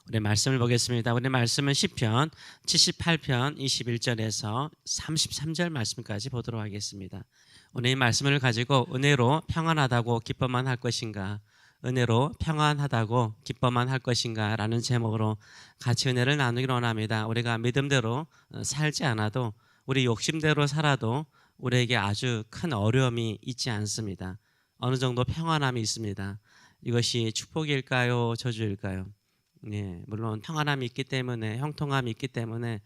우리 말씀을 보겠습니다. 우리 말씀은 시편 78편 21절에서 33절 말씀까지 보도록 하겠습니다. 오늘 이 말씀을 가지고 은혜로 평안하다고 기뻐만 할 것인가, 은혜로 평안하다고 기뻐만 할 것인가 라는 제목으로 같이 은혜를 나누기를 원합니다. 우리가 믿음대로 살지 않아도, 우리 욕심대로 살아도 우리에게 아주 큰 어려움이 있지 않습니다. 어느 정도 평안함이 있습니다. 이것이 축복일까요, 저주일까요? 네, 물론 평안함이 있기 때문에, 형통함이 있기 때문에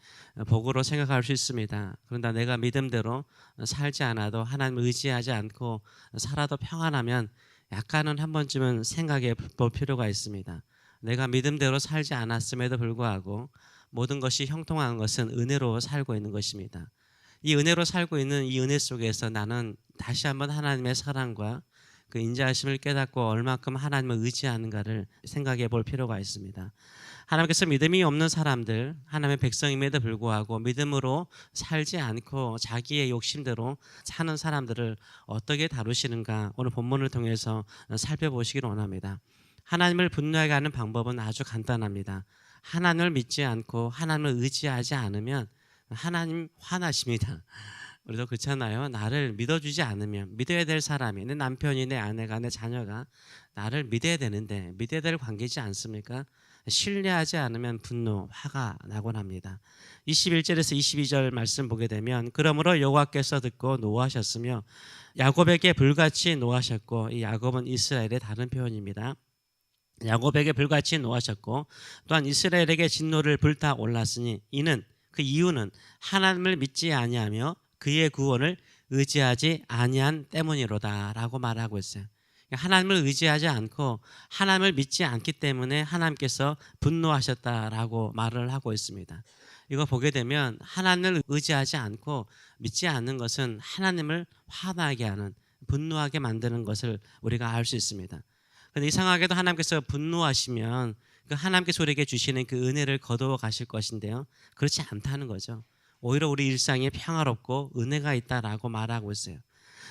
복으로 생각할 수 있습니다. 그런데 내가 믿음대로 살지 않아도, 하나님을 의지하지 않고 살아도 평안하면 약간은 한 번쯤은 생각해 볼 필요가 있습니다. 내가 믿음대로 살지 않았음에도 불구하고 모든 것이 형통한 것은 은혜로 살고 있는 것입니다. 이 은혜로 살고 있는 이 은혜 속에서 나는 다시 한번 하나님의 사랑과 그 인자하심을 깨닫고 얼마큼 하나님을 의지하는가를 생각해 볼 필요가 있습니다. 하나님께서 믿음이 없는 사람들, 하나님의 백성임에도 불구하고 믿음으로 살지 않고 자기의 욕심대로 사는 사람들을 어떻게 다루시는가, 오늘 본문을 통해서 살펴보시기를 원합니다. 하나님을 분노하게 하는 방법은 아주 간단합니다. 하나님을 믿지 않고 하나님을 의지하지 않으면 하나님 화나십니다. 우리도 그렇잖아요. 나를 믿어주지 않으면, 믿어야 될 사람이, 내 남편이, 내 아내가, 내 자녀가 나를 믿어야 되는데 믿어야 될 관계이지 않습니까? 신뢰하지 않으면 분노, 화가 나곤 합니다. 21절에서 22절 말씀 보게 되면, 그러므로 여호와께서 듣고 노하셨으며 야곱에게 불같이 노하셨고, 이 야곱은 이스라엘의 다른 표현입니다. 야곱에게 불같이 노하셨고 또한 이스라엘에게 진노를 불타 올랐으니 이는, 그 이유는 하나님을 믿지 아니하며 그의 구원을 의지하지 아니한 때문이로다 라고 말하고 있어요. 하나님을 의지하지 않고 하나님을 믿지 않기 때문에 하나님께서 분노하셨다라고 말을 하고 있습니다. 이거 보게 되면 하나님을 의지하지 않고 믿지 않는 것은 하나님을 화나게 하는, 분노하게 만드는 것을 우리가 알 수 있습니다. 그런데 이상하게도 하나님께서 분노하시면 그 하나님께서 우리에게 주시는 그 은혜를 거두어 가실 것인데요, 그렇지 않다는 거죠. 오히려 우리 일상에 평화롭고 은혜가 있다라고 말하고 있어요.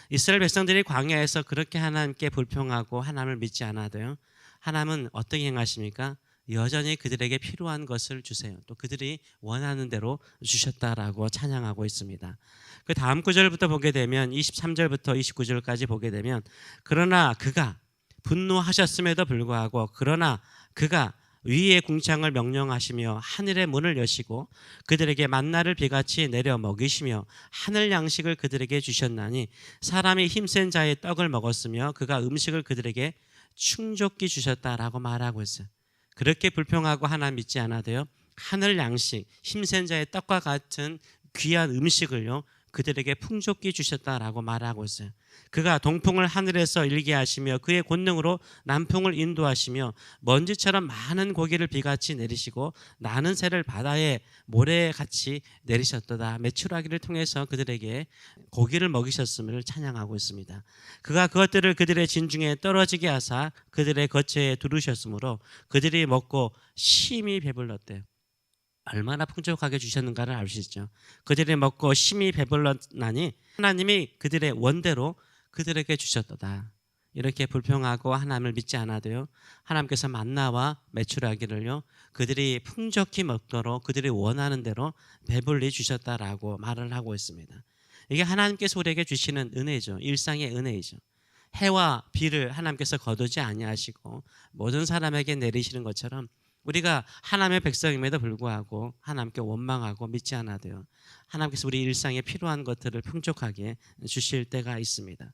이스라엘 백성들이 광야에서 그렇게 하나님께 불평하고 하나님을 믿지 않아도요, 하나님은 어떻게 행하십니까? 여전히 그들에게 필요한 것을 주세요. 또 그들이 원하는 대로 주셨다라고 찬양하고 있습니다. 그 다음 구절부터 보게 되면, 23절부터 29절까지 보게 되면, 그러나 그가 분노하셨음에도 불구하고, 그러나 그가 위의 궁창을 명령하시며 하늘의 문을 여시고 그들에게 만나를 비같이 내려 먹이시며 하늘 양식을 그들에게 주셨나니, 사람이 힘센 자의 떡을 먹었으며 그가 음식을 그들에게 충족히 주셨다라고 말하고 있어요. 그렇게 불평하고 하나님 믿지 않아도요, 하늘 양식, 힘센 자의 떡과 같은 귀한 음식을요 그들에게 풍족히 주셨다라고 말하고 있어요. 그가 동풍을 하늘에서 일게 하시며 그의 권능으로 남풍을 인도하시며 먼지처럼 많은 고기를 비같이 내리시고 나는 새를 바다에 모래같이 내리셨도다. 메추라기를 통해서 그들에게 고기를 먹이셨음을 찬양하고 있습니다. 그가 그것들을 그들의 진중에 떨어지게 하사 그들의 거처에 두르셨으므로 그들이 먹고 심히 배불렀대요. 얼마나 풍족하게 주셨는가를 알 수 있죠. 그들이 먹고 심히 배불렀나니 하나님이 그들의 원대로 그들에게 주셨도다. 이렇게 불평하고 하나님을 믿지 않아도요, 하나님께서 만나와 메추라기를요 그들이 풍족히 먹도록 그들이 원하는 대로 배불리 주셨다라고 말을 하고 있습니다. 이게 하나님께서 우리에게 주시는 은혜죠. 일상의 은혜이죠. 해와 비를 하나님께서 거두지 아니하시고 모든 사람에게 내리시는 것처럼, 우리가 하나님의 백성임에도 불구하고 하나님께 원망하고 믿지 않아도요, 하나님께서 우리 일상에 필요한 것들을 풍족하게 주실 때가 있습니다.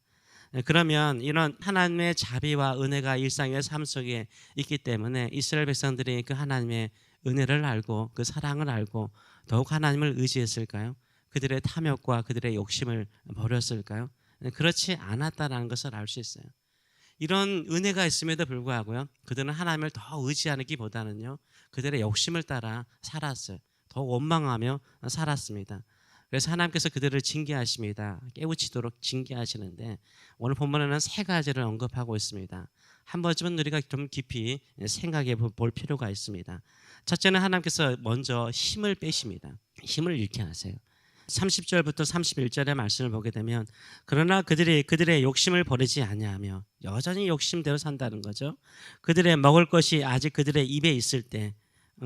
그러면 이런 하나님의 자비와 은혜가 일상의 삶 속에 있기 때문에 이스라엘 백성들이 그 하나님의 은혜를 알고 그 사랑을 알고 더욱 하나님을 의지했을까요? 그들의 탐욕과 그들의 욕심을 버렸을까요? 그렇지 않았다는 것을 알 수 있어요. 이런 은혜가 있음에도 불구하고요, 그들은 하나님을 더 의지하기보다는요 그들의 욕심을 따라 살았어요. 더 원망하며 살았습니다. 그래서 하나님께서 그들을 징계하십니다. 깨우치도록 징계하시는데, 오늘 본문에는 세 가지를 언급하고 있습니다. 한 번쯤은 우리가 좀 깊이 생각해 볼 필요가 있습니다. 첫째는 하나님께서 먼저 힘을 빼십니다. 힘을 잃게 하세요. 30절부터 31절의 말씀을 보게 되면, 그러나 그들이 그들의 욕심을 버리지 아니하며, 여전히 욕심대로 산다는 거죠. 그들의 먹을 것이 아직 그들의 입에 있을 때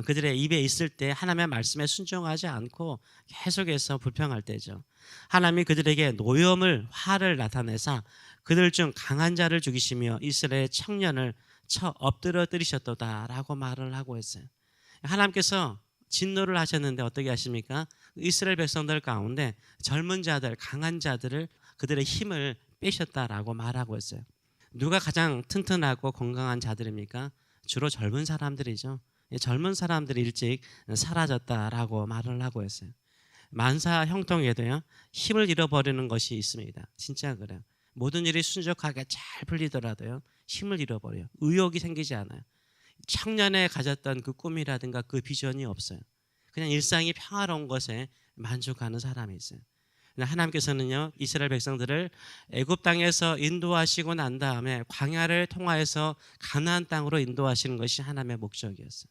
그들의 입에 있을 때 하나님의 말씀에 순종하지 않고 계속해서 불평할 때죠. 하나님이 그들에게 노염을 화를 나타내사 그들 중 강한 자를 죽이시며 이스라엘 청년을 쳐 엎드려 때리셨도다라고 말을 하고 있어요. 하나님께서 진노를 하셨는데 어떻게 하십니까? 이스라엘 백성들 가운데 젊은 자들, 강한 자들을 그들의 힘을 빼셨다라고 말하고 있어요. 누가 가장 튼튼하고 건강한 자들입니까? 주로 젊은 사람들이죠. 젊은 사람들이 일찍 사라졌다라고 말을 하고 있어요. 만사 형통에도요, 힘을 잃어버리는 것이 있습니다. 진짜 그래요. 모든 일이 순적하게 잘 풀리더라도요, 힘을 잃어버려요. 의욕이 생기지 않아요. 청년에 가졌던 그 꿈이라든가 그 비전이 없어요. 그냥 일상이 평화로운 것에 만족하는 사람이 있어요. 하나님께서는요, 이스라엘 백성들을 애굽 땅에서 인도하시고 난 다음에 광야를 통하여서 가나안 땅으로 인도하시는 것이 하나님의 목적이었어요.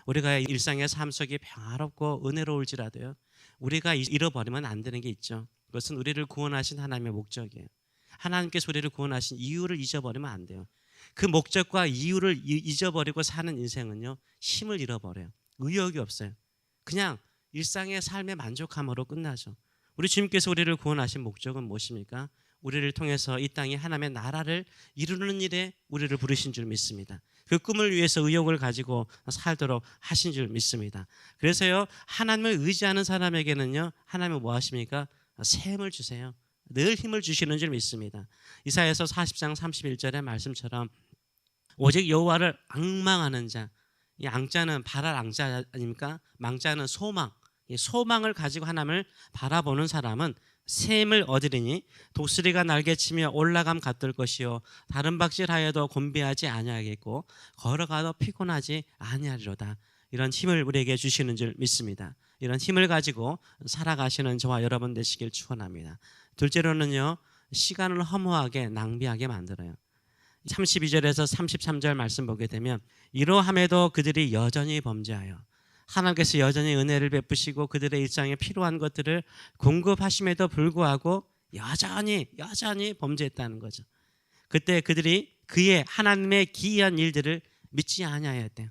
우리가 일상의 삶 속이 평화롭고 은혜로울지라도요, 우리가 잃어버리면 안 되는 게 있죠. 그것은 우리를 구원하신 하나님의 목적이에요. 하나님께서 우리를 구원하신 이유를 잊어버리면 안 돼요. 그 목적과 이유를 잊어버리고 사는 인생은요, 힘을 잃어버려요. 의욕이 없어요. 그냥 일상의 삶의 만족함으로 끝나죠. 우리 주님께서 우리를 구원하신 목적은 무엇입니까? 우리를 통해서 이 땅에 하나님의 나라를 이루는 일에 우리를 부르신 줄 믿습니다. 그 꿈을 위해서 의욕을 가지고 살도록 하신 줄 믿습니다. 그래서요, 하나님을 의지하는 사람에게는요, 하나님은 뭐 하십니까? 새 힘을 주세요. 늘 힘을 주시는 줄 믿습니다. 이사야서 40장 31절의 말씀처럼 오직 여호와를 앙망하는 자, 이 앙자는 바랄 앙자 아닙니까? 망자는 소망. 이 소망을 가지고 하나님을 바라보는 사람은 새 힘을 얻으리니 독수리가 날개치며 올라감 같을 것이요 다른 박질하여도 곤비하지 아니하겠고 걸어가도 피곤하지 아니하리로다. 이런 힘을 우리에게 주시는 줄 믿습니다. 이런 힘을 가지고 살아가시는 저와 여러분 되시길 축원합니다. 둘째로는요, 시간을 허무하게 낭비하게 만들어요. 32절에서 33절 말씀 보게 되면 이러함에도 그들이 여전히 범죄하여 하나님께서 여전히 은혜를 베푸시고 그들의 일상에 필요한 것들을 공급하심에도 불구하고 여전히 범죄했다는 거죠. 그때 그들이 그의 하나님의 기이한 일들을 믿지 아니하였대요.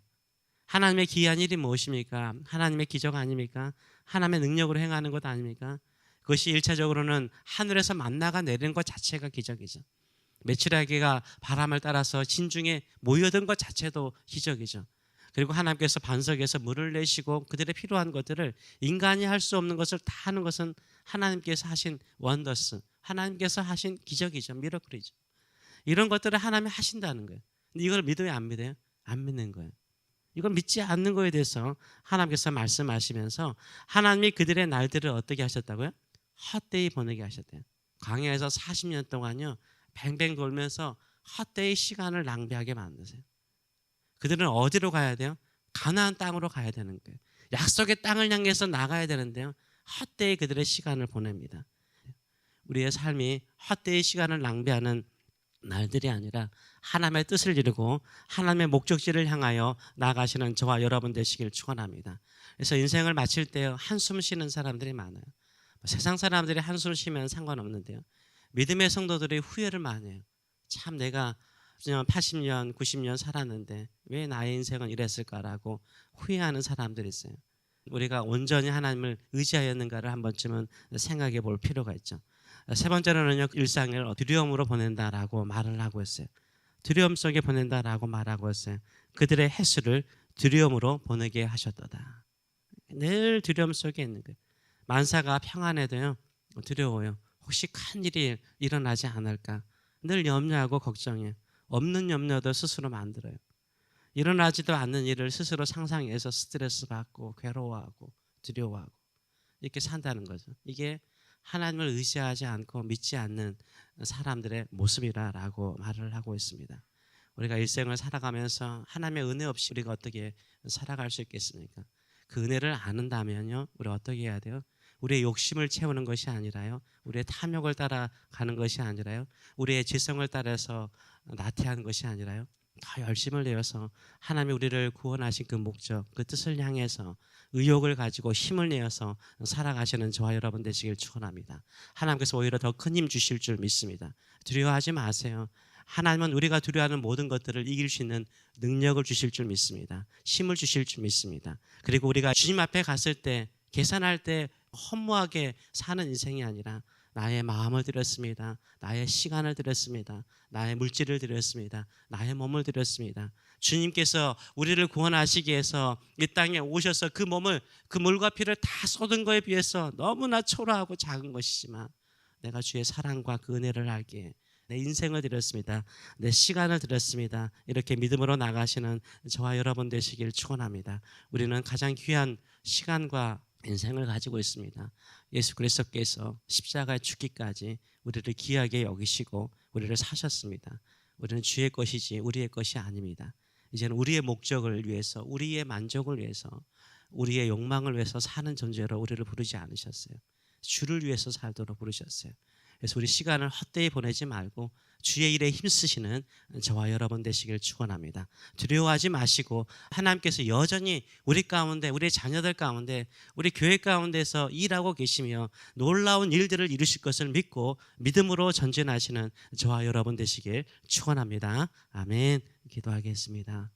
하나님의 기이한 일이 무엇입니까? 하나님의 기적 아닙니까? 하나님의 능력으로 행하는 것 아닙니까? 그것이 1차적으로는 하늘에서 만나가 내리는 것 자체가 기적이죠. 메추라기가 바람을 따라서 진중에 모여든 것 자체도 기적이죠. 그리고 하나님께서 반석에서 물을 내시고 그들의 필요한 것들을 인간이 할 수 없는 것을 다 하는 것은 하나님께서 하신 원더스, 하나님께서 하신 기적이죠. 미러클이죠. 이런 것들을 하나님이 하신다는 거예요. 근데 이걸 믿어요, 안 믿어요? 안 믿는 거예요. 이걸 믿지 않는 거에 대해서 하나님께서 말씀하시면서 하나님이 그들의 날들을 어떻게 하셨다고요? 헛되이 보내게 하셨대요. 광야에서 40년 동안요, 뱅뱅 돌면서 헛되이 시간을 낭비하게 만드세요. 그들은 어디로 가야 돼요? 가나안 땅으로 가야 되는 거예요. 약속의 땅을 향해서 나가야 되는데요, 헛되이 그들의 시간을 보냅니다. 우리의 삶이 헛되이 시간을 낭비하는 날들이 아니라 하나님의 뜻을 이루고 하나님의 목적지를 향하여 나가시는 저와 여러분 되시길 축원합니다. 그래서 인생을 마칠 때 한숨 쉬는 사람들이 많아요. 세상 사람들이 한숨 쉬면 상관없는데요, 믿음의 성도들이 후회를 많이 해요. 참 내가 80년, 90년 살았는데 왜 나의 인생은 이랬을까라고 후회하는 사람들이 있어요. 우리가 온전히 하나님을 의지하였는가를 한 번쯤은 생각해 볼 필요가 있죠. 세 번째로는요, 일상을 두려움으로 보낸다라고 말을 하고 있어요. 두려움 속에 보낸다라고 말하고 있어요. 그들의 횟수를 두려움으로 보내게 하셨도다. 늘 두려움 속에 있는 거예요. 만사가 평안해도요, 두려워요. 혹시 큰 일이 일어나지 않을까 늘 염려하고 걱정해요. 없는 염려도 스스로 만들어요. 일어나지도 않는 일을 스스로 상상해서 스트레스 받고 괴로워하고 두려워하고 이렇게 산다는 거죠. 이게 하나님을 의지하지 않고 믿지 않는 사람들의 모습이라고 말을 하고 있습니다. 우리가 일생을 살아가면서 하나님의 은혜 없이 우리가 어떻게 살아갈 수 있겠습니까? 그 은혜를 아는다면요, 우리 어떻게 해야 돼요? 우리의 욕심을 채우는 것이 아니라요, 우리의 탐욕을 따라가는 것이 아니라요, 우리의 지성을 따라서 나태하는 것이 아니라요, 더 열심을 내어서 하나님이 우리를 구원하신 그 목적, 그 뜻을 향해서 의욕을 가지고 힘을 내어서 살아가시는 저와 여러분 되시길 축원합니다. 하나님께서 오히려 더 큰 힘 주실 줄 믿습니다. 두려워하지 마세요. 하나님은 우리가 두려워하는 모든 것들을 이길 수 있는 능력을 주실 줄 믿습니다. 힘을 주실 줄 믿습니다. 그리고 우리가 주님 앞에 갔을 때 계산할 때 허무하게 사는 인생이 아니라 나의 마음을 드렸습니다. 나의 시간을 드렸습니다. 나의 물질을 드렸습니다. 나의 몸을 드렸습니다. 주님께서 우리를 구원하시기 위해서 이 땅에 오셔서 그 몸을, 그 물과 피를 다 쏟은 거에 비해서 너무나 초라하고 작은 것이지만 내가 주의 사랑과 그 은혜를 알기에 내 인생을 드렸습니다. 내 시간을 드렸습니다. 이렇게 믿음으로 나가시는 저와 여러분 되시길 축원합니다. 우리는 가장 귀한 시간과 인생을 가지고 있습니다. 예수 그리스도께서 십자가에 죽기까지 우리를 귀하게 여기시고 우리를 사셨습니다. 우리는 주의 것이지 우리의 것이 아닙니다. 이제는 우리의 목적을 위해서, 우리의 만족을 위해서, 우리의 욕망을 위해서 사는 존재로 우리를 부르지 않으셨어요. 주를 위해서 살도록 부르셨어요. 그래서 우리 시간을 헛되이 보내지 말고 주의 일에 힘쓰시는 저와 여러분 되시길 축원합니다. 두려워하지 마시고 하나님께서 여전히 우리 가운데, 우리 자녀들 가운데, 우리 교회 가운데서 일하고 계시며 놀라운 일들을 이루실 것을 믿고 믿음으로 전진하시는 저와 여러분 되시길 축원합니다. 아멘. 기도하겠습니다.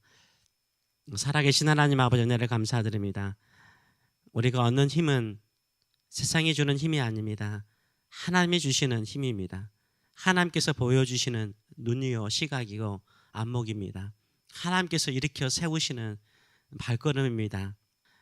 살아계신 하나님 아버지 은혜를 감사드립니다. 우리가 얻는 힘은 세상이 주는 힘이 아닙니다. 하나님이 주시는 힘입니다. 하나님께서 보여주시는 눈이요 시각이고 안목입니다. 하나님께서 일으켜 세우시는 발걸음입니다.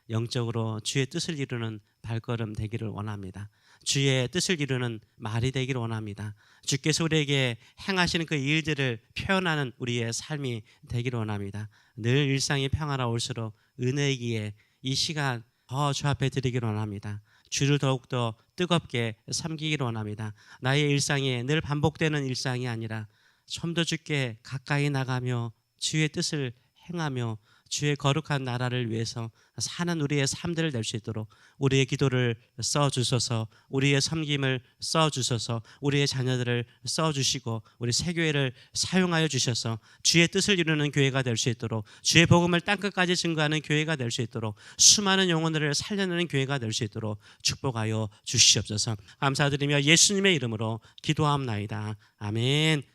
영적으로 주의 뜻을 이루는 발걸음 되기를 원합니다. 주의 뜻을 이루는 말이 되기를 원합니다. 주께서 우리에게 행하시는 그 일들을 표현하는 우리의 삶이 되기를 원합니다. 늘 일상이 평화로울수록 은혜이기에 이 시간 더 주 앞에 드리기를 원합니다. 주를 더욱더 뜨겁게 섬기기를 원합니다. 나의 일상이 늘 반복되는 일상이 아니라 좀 더 주께 가까이 나가며 주의 뜻을 행하며 주의 거룩한 나라를 위해서 사는 우리의 삶들을 낼 수 있도록 우리의 기도를 써주소서, 우리의 섬김을 써주소서, 우리의 자녀들을 써주시고 우리 새교회를 사용하여 주셔서 주의 뜻을 이루는 교회가 될 수 있도록, 주의 복음을 땅끝까지 증거하는 교회가 될 수 있도록, 수많은 영혼들을 살려내는 교회가 될 수 있도록 축복하여 주시옵소서. 감사드리며 예수님의 이름으로 기도함나이다. 아멘.